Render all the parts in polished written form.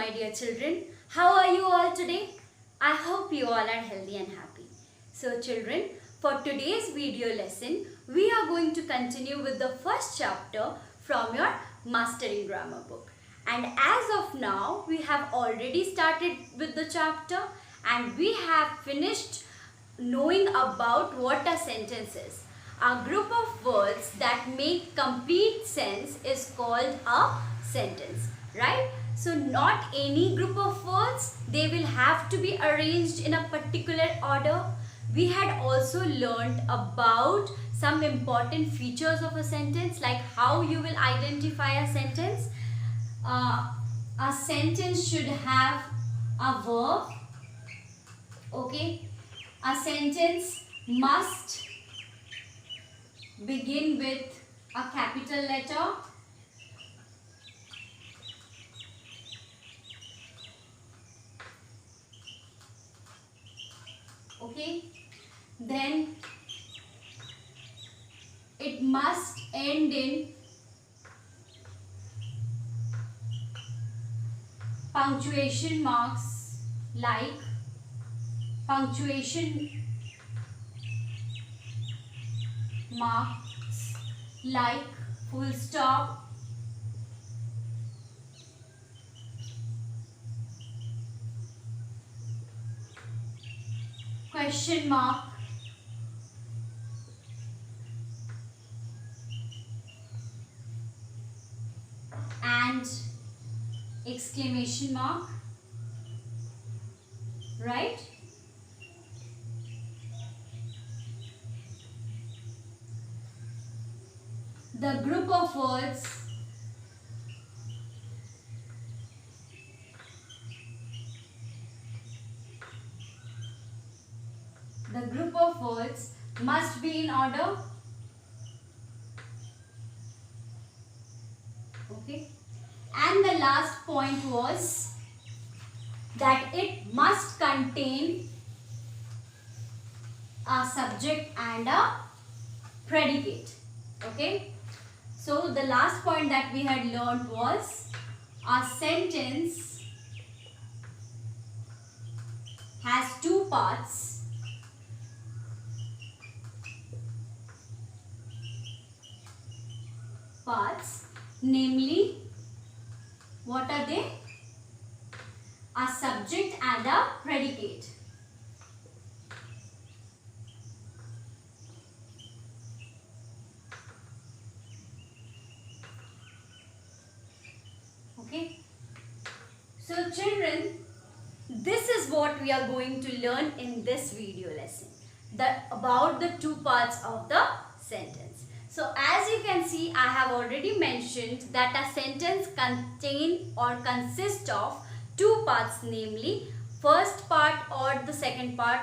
my dear children. How are you all today? I hope you all are healthy and happy. So children, for today's video lesson, we are going to continue with the first chapter from your Mastering Grammar book. And as of now, we have already started with the chapter and we have finished knowing about what a sentence is. A group of words that make complete sense is called a sentence, right? So not any group of words, they will have to be arranged in a particular order. We had also learned about some important features of a sentence, like how you will identify a sentence. A sentence should have a verb, okay? A sentence must begin with a capital letter. Okay, then it must end in punctuation marks, like punctuation marks like full stop, question mark, and exclamation mark, right? The group of words must be in order. Okay. And the last point was that it must contain a subject and a predicate. Okay. So the last point that we had learned was a sentence has two parts. Namely, what are they? A subject and a predicate. Okay. So children, this is what we are going to learn in this video lesson, about the two parts of the sentence. So as you can see, I have already mentioned that a sentence contains or consists of two parts, namely first part or the second part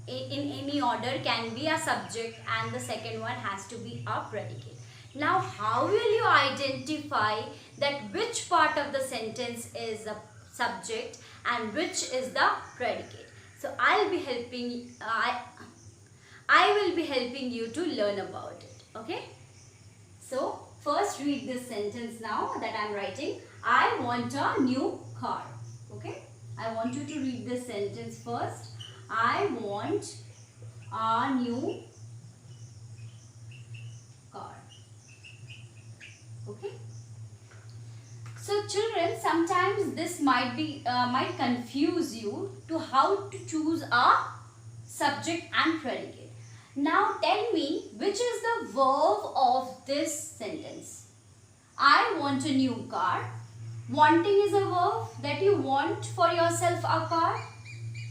in any order can be a subject and the second one has to be a predicate. Now how will you identify that which part of the sentence is the subject and which is the predicate? So I will be helping you to learn about it. Okay, so first read this sentence now that I am writing. I want a new car. Okay, I want you to read this sentence first. I want a new car. Okay. So children, sometimes this might confuse you to how to choose a subject and predicate. Now tell me, which is the verb of this sentence? I want a new car. Wanting is a verb that you want for yourself a car.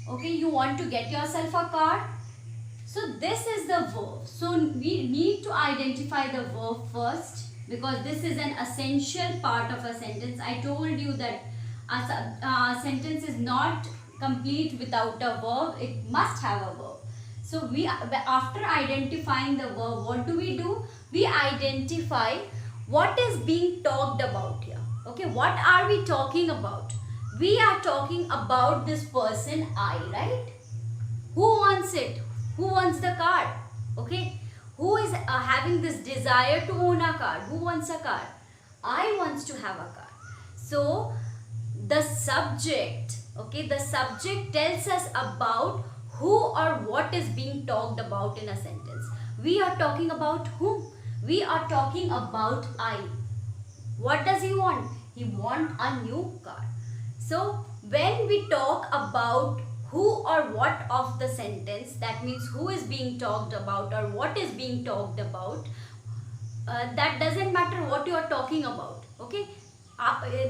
Okay, you want to get yourself a car. So this is the verb. So we need to identify the verb first, because this is an essential part of a sentence. I told you that a sentence is not complete without a verb. It must have a verb. So after identifying the verb, what do? We identify what is being talked about here. Okay, what are we talking about? We are talking about this person I, right? Who wants it? Who wants the car? Okay, who is having this desire to own a car? Who wants a car? I wants to have a car. So the subject, okay, the subject tells us about who or what is being talked about in a sentence. We are talking about whom? We are talking about I. What does he want? He wants a new car. So when we talk about who or what of the sentence, that means who is being talked about or what is being talked about, that doesn't matter what you are talking about, okay.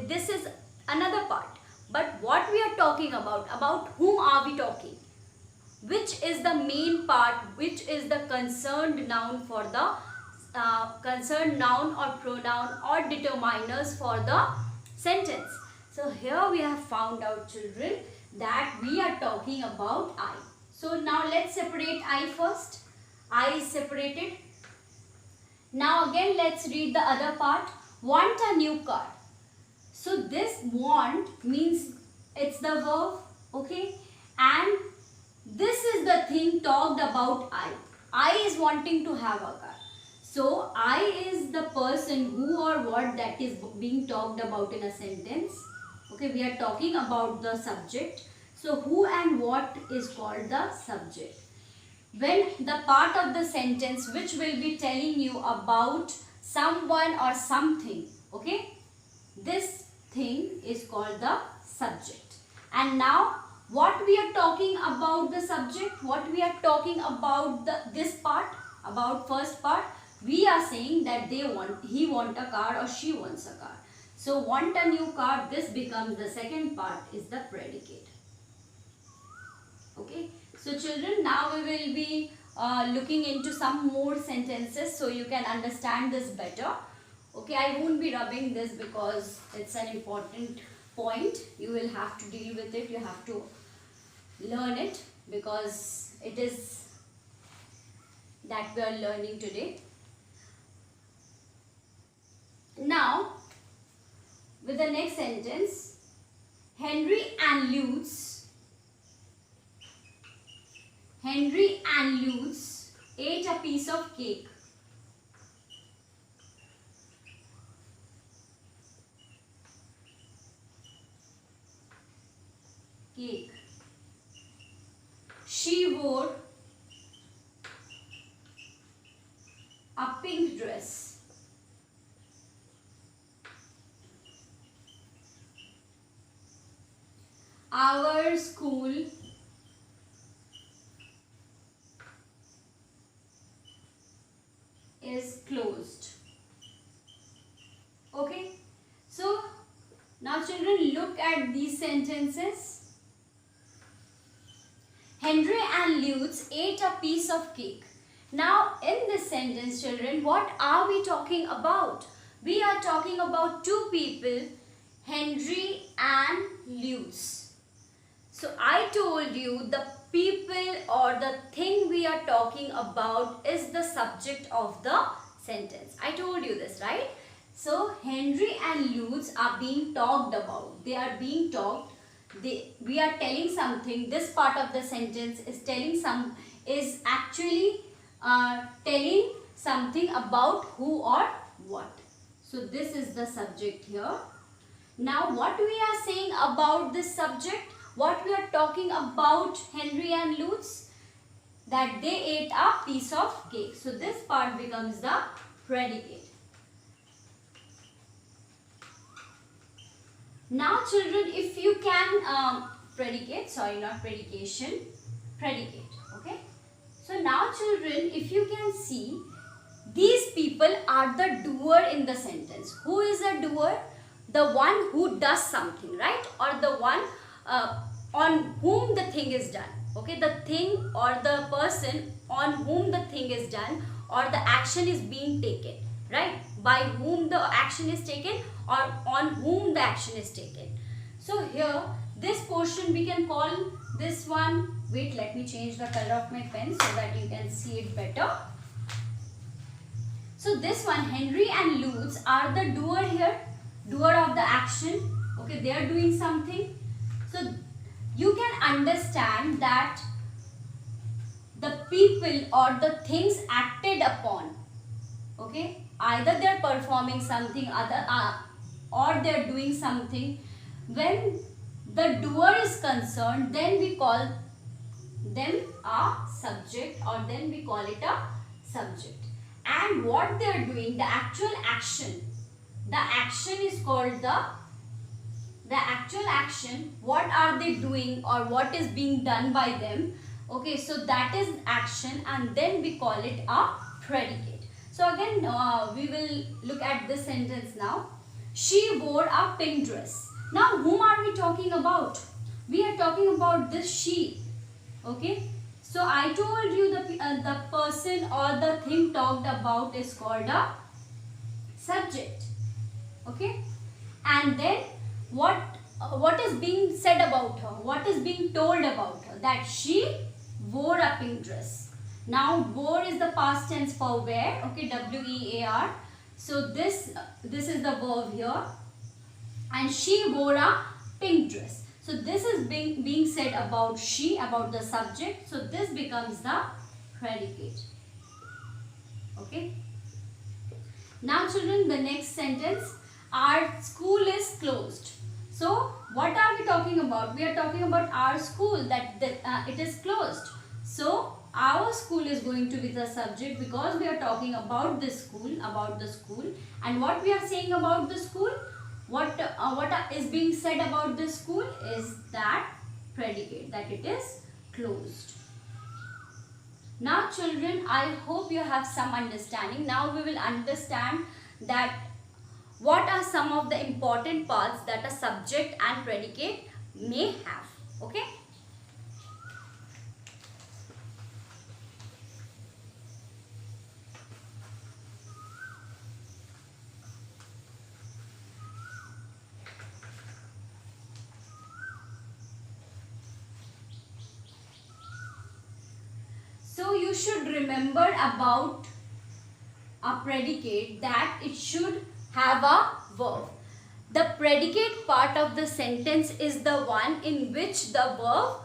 This is another part, but what we are talking about whom are we talking, which is the main part, which is the concerned noun for the concerned noun or pronoun or determiners for the sentence. So here we have found out, children, that we are talking about I. So now let's separate I first. I is separated. Now again let's read the other part. Want a new car. So this want means it's the verb, okay, and this is the thing talked about I. I is wanting to have a car. So I is the person who or what that is being talked about in a sentence. Okay, we are talking about the subject. So who and what is called the subject. When the part of the sentence which will be telling you about someone or something, okay, this thing is called the subject. And now what we are talking about the subject, what we are talking about this part, about first part, we are saying that he want a car or she wants a car. So want a new car, this becomes the second part, is the predicate. Okay, so children, now we will be looking into some more sentences so you can understand this better. Okay, I won't be rubbing this because it's an important point. You will have to deal with it, you have to learn it because it is that we are learning today. Now, with the next sentence, Henry and Lutz ate a piece of cake. She wore a pink dress. Our school is closed. Okay, so now children, look at these sentences. Henry and Lutz ate a piece of cake. Now in this sentence, children, what are we talking about? We are talking about two people, Henry and Lutz. So I told you the people or the thing we are talking about is the subject of the sentence. I told you this, right? So Henry and Lutz are being talked about. They are being talked. We are telling something. This part of the sentence is actually telling something about who or what. So this is the subject here. Now what we are saying about this subject, what we are talking about Henry and Lutz, that they ate a piece of cake. So this part becomes the predicate. Now children, if you can, predicate, okay. So now children, if you can see, these people are the doer in the sentence. Who is the doer? The one who does something, right? Or the one on whom the thing is done. Okay, the thing or the person on whom the thing is done or the action is being taken, right? By whom the action is taken or on whom the action is taken. So here, this portion we can call this one, wait, let me change the color of my pen so that you can see it better. So this one, Henry and Lutz are the doer here, doer of the action. Okay, they are doing something. So you can understand that the people or the things acted upon, okay, either they are performing something or they are doing something when the doer is concerned, then we call them a subject, or then we call it a subject. And what they are doing, the actual action is called the actual action. What are they doing, or what is being done by them? Okay, so that is action, and then we call it a predicate. So again, we will look at this sentence now. She wore a pink dress. Now, whom are we talking about? We are talking about this she. Okay, so I told you the person or the thing talked about is called a subject. Okay, and then what is being said about her? What is being told about her? That she wore a pink dress. Now, wore is the past tense for wear. Okay, W-E-A-R. So this is the verb here, and she wore a pink dress. So this is being said about she, about the subject. So this becomes the predicate. Okay. Now children, the next sentence, our school is closed. So what are we talking about? We are talking about our school, that it is closed. So our school is going to be the subject, because we are talking about this school, about the school. And what we are saying about the school? What is being said about this school is that predicate, that it is closed. Now children, I hope you have some understanding. Now we will understand that what are some of the important parts that a subject and predicate may have. Okay. So you should remember about a predicate, that it should have a verb. The predicate part of the sentence is the one in which the verb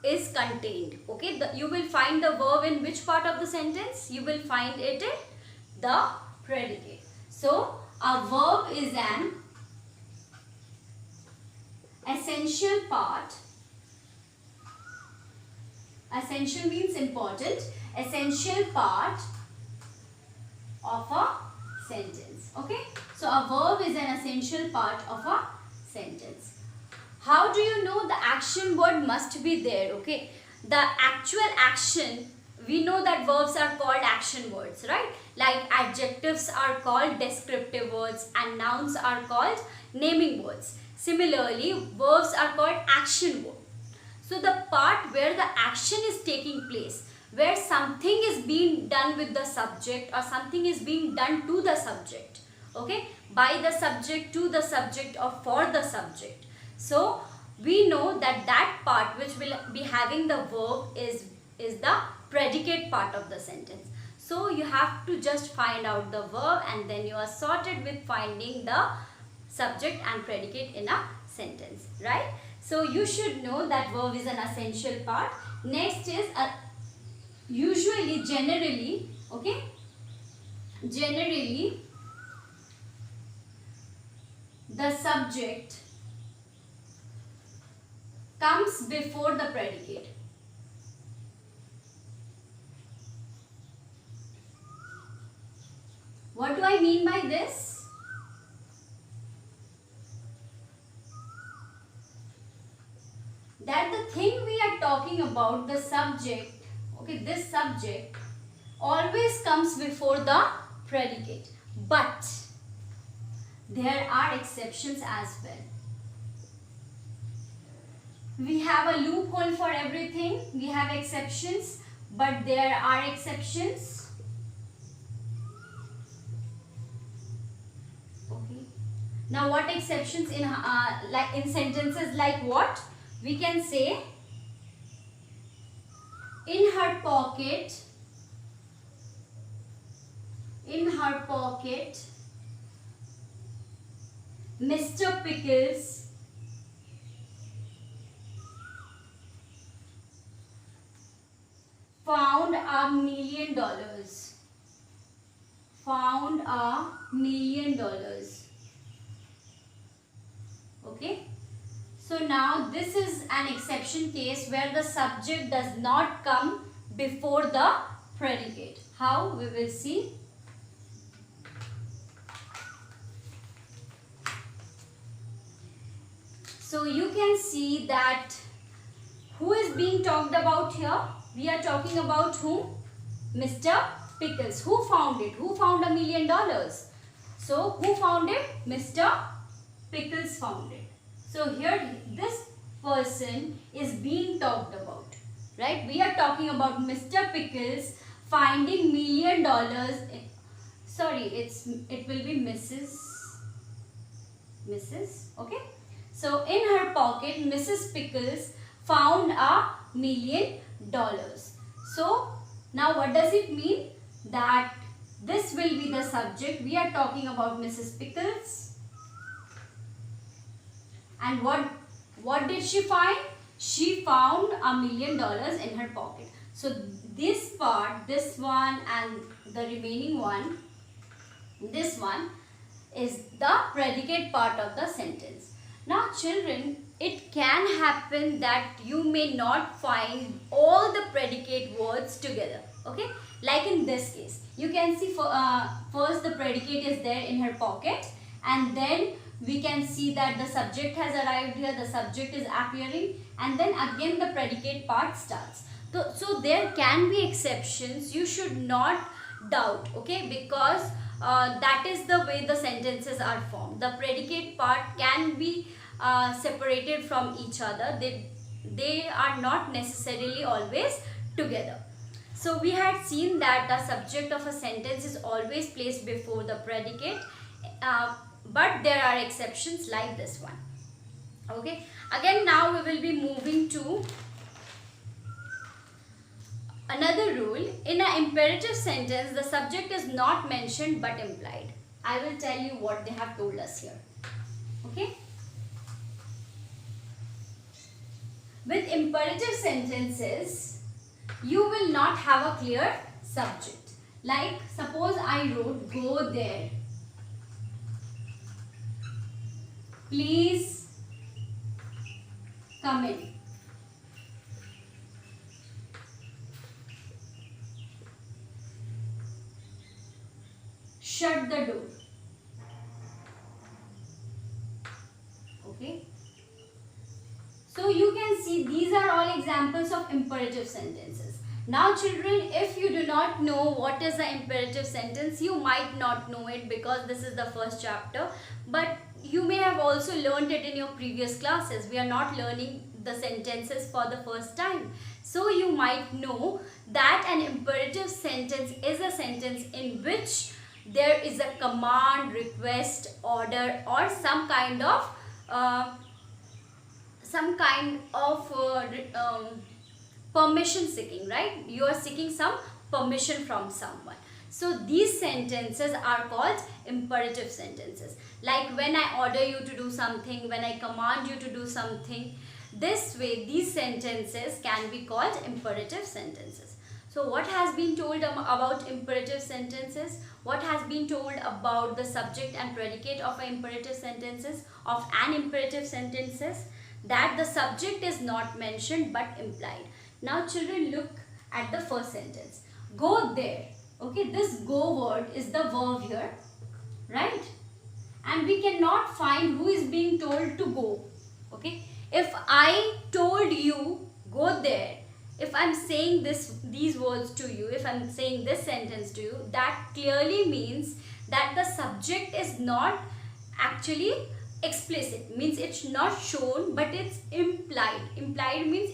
is contained. Okay, you will find the verb in which part of the sentence? You will find it in the predicate. So a verb is an essential part. Essential means important. Essential part of a sentence. Okay. So a verb is an essential part of a sentence. How do you know the action word must be there? Okay. The actual action, we know that verbs are called action words, right? Like adjectives are called descriptive words and nouns are called naming words. Similarly, verbs are called action words. So the part where the action is taking place, where something is being done with the subject or something is being done to the subject, okay, by the subject, to the subject, or for the subject. So we know that that part which will be having the verb is the predicate part of the sentence. So you have to just find out the verb and then you are sorted with finding the subject and predicate in a sentence, right? So you should know that verb is an essential part. Next is usually, generally, okay, generally the subject comes before the predicate. What do I mean by this? That the thing we are talking about, the subject, okay, this subject always comes before the predicate. But there are exceptions as well. We have a loophole for everything. We have exceptions, but there are exceptions. Okay. Now, what exceptions in like in sentences like what? We can say, in her pocket, Mr. Pickles found $1 million. Found $1 million. Okay. So now this is an exception case where the subject does not come before the predicate. How? We will see. So you can see that who is being talked about here? We are talking about whom? Mr. Pickles. Who found it? Who found $1 million? So who found it? Mr. Pickles found it. So here this person is being talked about, right? We are talking about Mr. Pickles finding $1 million. Sorry, it will be Mrs. Okay. So in her pocket, Mrs. Pickles found $1 million. So now what does it mean? That this will be the subject. We are talking about Mrs. Pickles. And what did she find? She found $1 million in her pocket. So this part, this one and the remaining one, this one is the predicate part of the sentence. Now children, it can happen that you may not find all the predicate words together. Okay, like in this case, you can see first the predicate is there in her pocket, and then we can see that the subject has arrived here, the subject is appearing, and then again the predicate part starts. So there can be exceptions. You should not doubt, okay, because that is the way the sentences are formed. The predicate part can be separated from each other. They are not necessarily always together. So we had seen that the subject of a sentence is always placed before the predicate, but there are exceptions like this one. Okay, again now we will be moving to another rule. In an imperative sentence, the subject is not mentioned but implied. I will tell you what they have told us here. Okay. With imperative sentences, you will not have a clear subject. Like suppose I wrote, go there. Please come in. Shut the door. Okay. So you can see these are all examples of imperative sentences. Now children, if you do not know what is the imperative sentence, you might not know it because this is the first chapter, but you may have also learned it in your previous classes. We are not learning the sentences for the first time. So you might know that an imperative sentence is a sentence in which there is a command, request, order, or some kind of permission seeking, right? You are seeking some permission from someone. So these sentences are called imperative sentences. Like when I order you to do something, when I command you to do something. This way these sentences can be called imperative sentences. So what has been told about imperative sentences? What has been told about the subject and predicate of an imperative sentences, of an imperative sentences? That the subject is not mentioned but implied. Now children, look at the first sentence. Go there. Okay, this go word is the verb here, right? And we cannot find who is being told to go. Okay, if I told you go there, if I'm saying these words to you, if I'm saying this sentence to you, that clearly means that the subject is not actually explicit, means it's not shown but it's implied. Implied means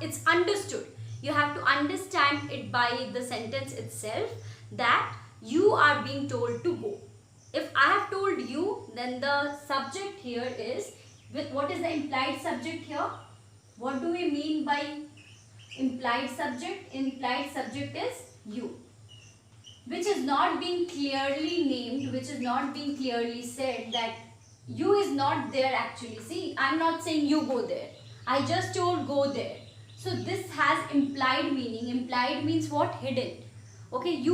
it's understood. You have to understand it by the sentence itself that you are being told to go. If I have told you, then the subject here is, with what is the implied subject here? What do we mean by implied subject? Implied subject is you, which is not being clearly named, which is not being clearly said, that you is not there actually. See, I'm not saying you go there. I just told go there. So this has implied meaning. Implied means what? Hidden. Okay,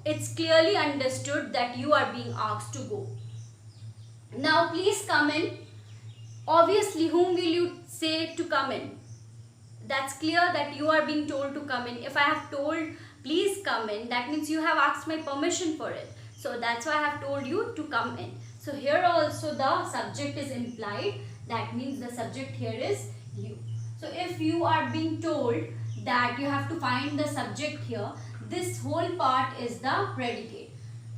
it's clearly understood that you are being asked to go. Now please come in. Obviously, whom will you say to come in? That's clear that you are being told to come in. If I have told please come in, that means you have asked my permission for it. So that's why I have told you to come in. So here also the subject is implied. That means the subject here is you. So if you are being told that you have to find the subject here, this whole part is the predicate.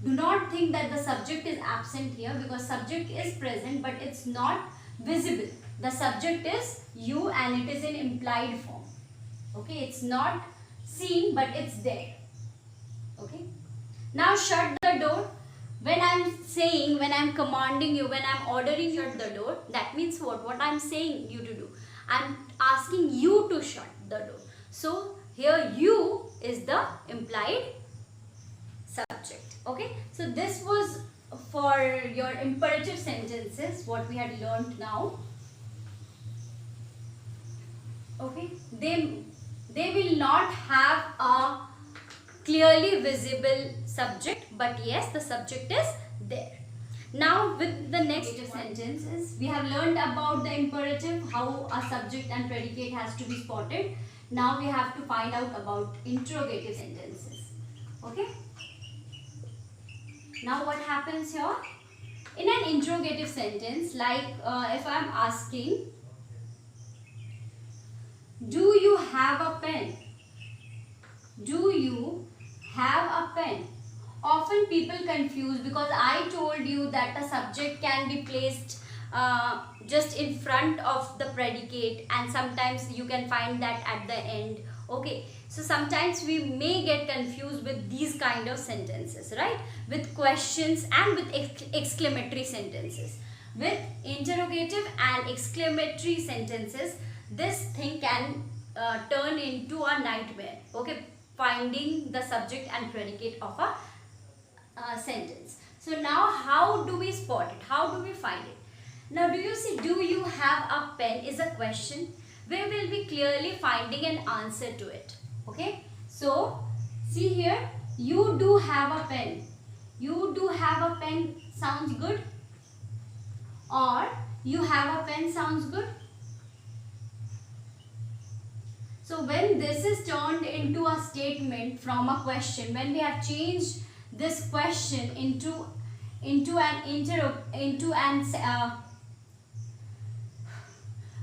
Do not think that the subject is absent here, because subject is present but it's not visible. The subject is you and it is in implied form. Okay, it's not seen but it's there. Okay. Now shut the door. When I'm saying, when I'm commanding you, when I'm ordering you to shut the door, that means what? What I'm saying you to do. I'm asking you to shut the door. So here you is the implied subject. Okay. So this was for your imperative sentences, what we had learned now. Okay. They will not have a clearly visible subject, but yes, the subject is there. Now with the next sentences, we have learned about the imperative, how a subject and predicate has to be spotted. Now we have to find out about interrogative sentences. Okay. Now what happens here? In an interrogative sentence, like if I am asking, do you have a pen? Do you have a pen? Often people confuse, because I told you that the subject can be placed just in front of the predicate, and sometimes you can find that at the end. Okay, so sometimes we may get confused with these kind of sentences, right? With questions and with exclamatory sentences. With interrogative and exclamatory sentences, this thing can turn into a nightmare. Okay, finding the subject and predicate of a sentence. So now how do we spot it? How do we find it? Now do you see, do you have a pen is a question. We will be clearly finding an answer to it. Okay. So see here, you do have a pen. You do have a pen sounds good, or you have a pen sounds good. So when this is turned into a statement from a question, when we have changed this question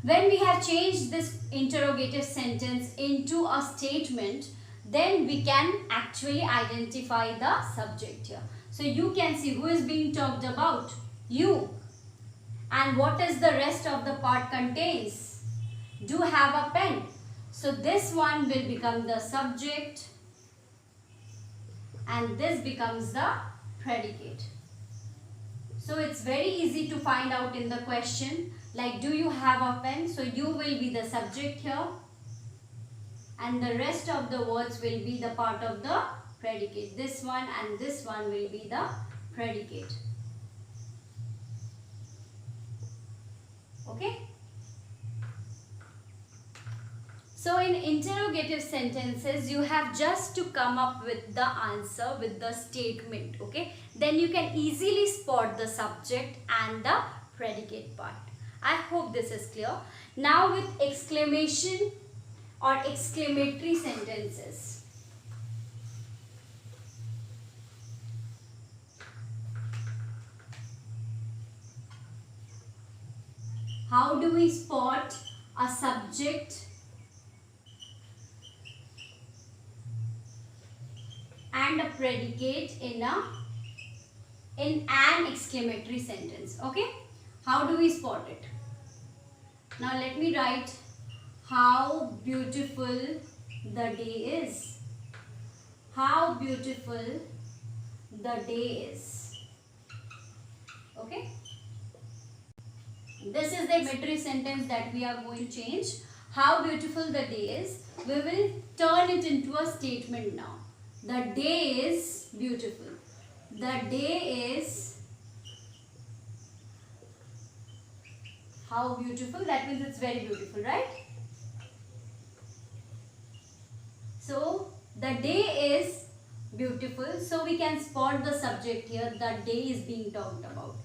when we have changed this interrogative sentence into a statement, then we can actually identify the subject here. So you can see who is being talked about, you, and what is the rest of the part contains, do have a pen. So this one will become the subject and this becomes the predicate. So it's very easy to find out in the question, like do you have a pen? So you will be the subject here and the rest of the words will be the part of the predicate. This one and this one will be the predicate. Okay. So in interrogative sentences, you have just to come up with the answer with the statement, okay? Then you can easily spot the subject and the predicate part. I hope this is clear. Now with exclamation or exclamatory sentences. How do we spot a subject and a predicate in an exclamatory sentence? Okay, how do we spot it? Now let me write, how beautiful the day is. How beautiful the day is. Okay, this is the exclamatory sentence that we are going to change. How beautiful the day is. We will turn it into a statement now. The day is beautiful. The day is how beautiful. That means it's very beautiful, right? So the day is beautiful. So we can spot the subject here. The day is being talked about.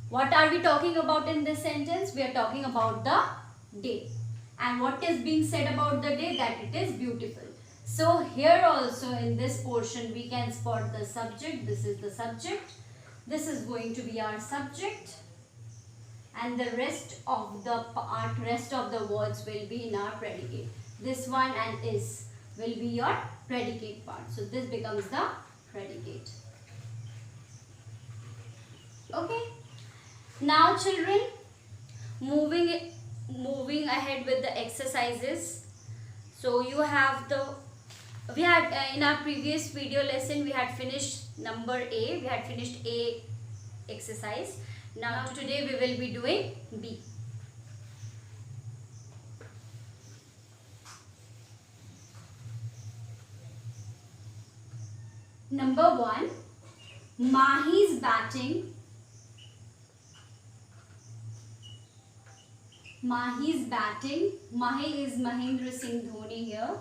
What are we talking about in this sentence? We are talking about the day. And what is being said about the day? That it is beautiful. So here also in this portion we can spot the subject. This is the subject. This is going to be our subject. And the rest of the part, rest of the words will be in our predicate. This one and is will be your predicate part. So this becomes the predicate. Okay. Now children, moving ahead with the exercises. So you have we had in our previous video lesson we had finished number A. We had finished A exercise. Now today we will be doing B. Number 1, Mahi's batting. Mahi's batting. Mahi is Mahendra Singh Dhoni here.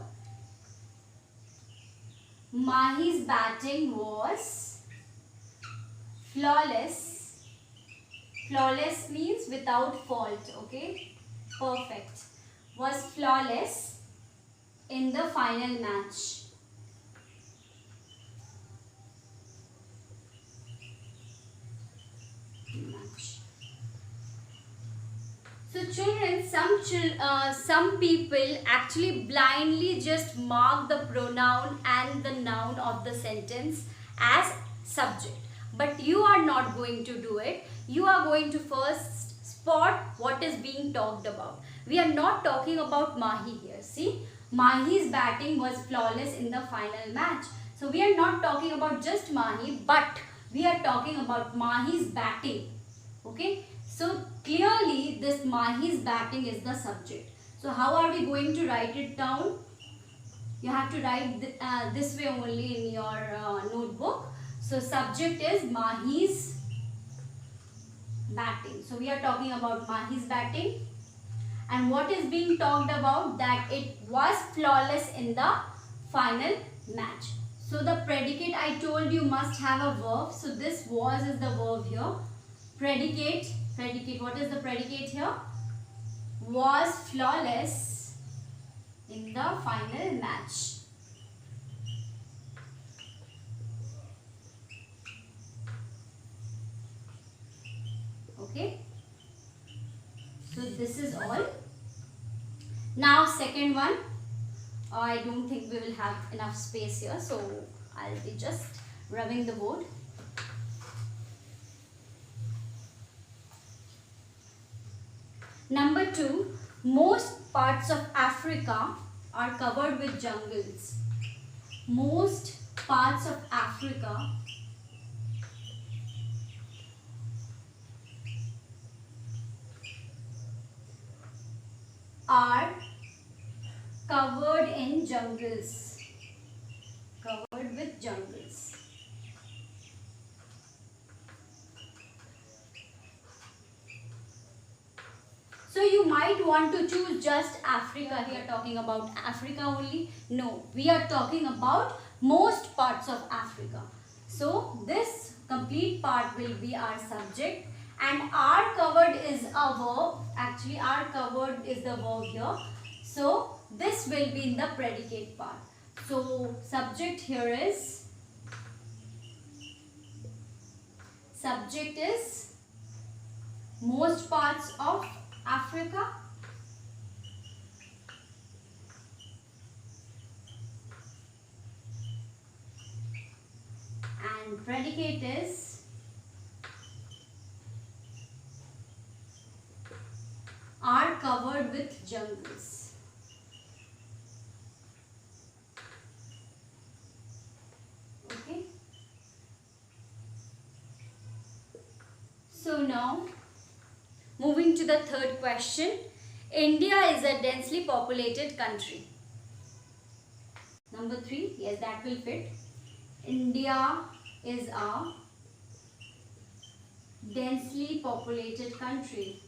Mahi's batting was flawless. Flawless means without fault, okay? Perfect. Was flawless in the final match. So children, some people actually blindly just mark the pronoun and the noun of the sentence as subject. But you are not going to do it. You are going to first spot what is being talked about. We are not talking about Mahi here. See, Mahi's batting was flawless in the final match. So we are not talking about just Mahi, but we are talking about Mahi's batting. Okay. So clearly this Mahi's batting is the subject. So how are we going to write it down? You have to write this way only in your notebook. So subject is Mahi's batting. So we are talking about Mahi's batting. And what is being talked about? That it was flawless in the final match. So the predicate I told you must have a verb. So this was is the verb here. Predicate. What is the predicate here? Was flawless in the final match. Okay. So this is all. Now second one. I don't think we will have enough space here. So I'll be just rubbing the board. Number 2, most parts of Africa are covered with jungles. Most parts of Africa are covered in jungles. Covered with jungles. So you might want to choose just Africa. We are talking about Africa only. No, we are talking about most parts of Africa. So this complete part will be our subject, and are covered is a verb. Actually, are covered is the verb here. So this will be in the predicate part. So subject here is most parts of Africa. And predicate is are covered with jungles. Okay. So now moving to the third question. India is a densely populated country. Number 3, yes, that will fit. India is a densely populated country.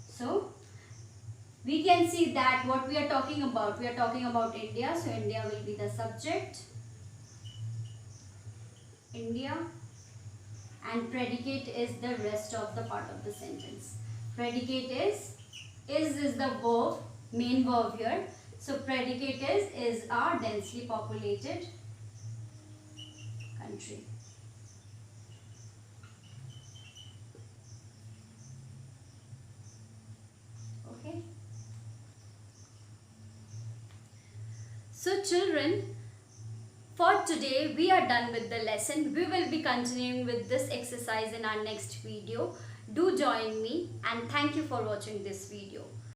So We can see that what we are talking about. We are talking about India. So India will be the subject. India. And predicate is the rest of the part of the sentence. Predicate is the verb, main verb here. So predicate is a densely populated country. Okay. So children, for today we are done with the lesson. We will be continuing with this exercise in our next video. Do join me, and thank you for watching this video.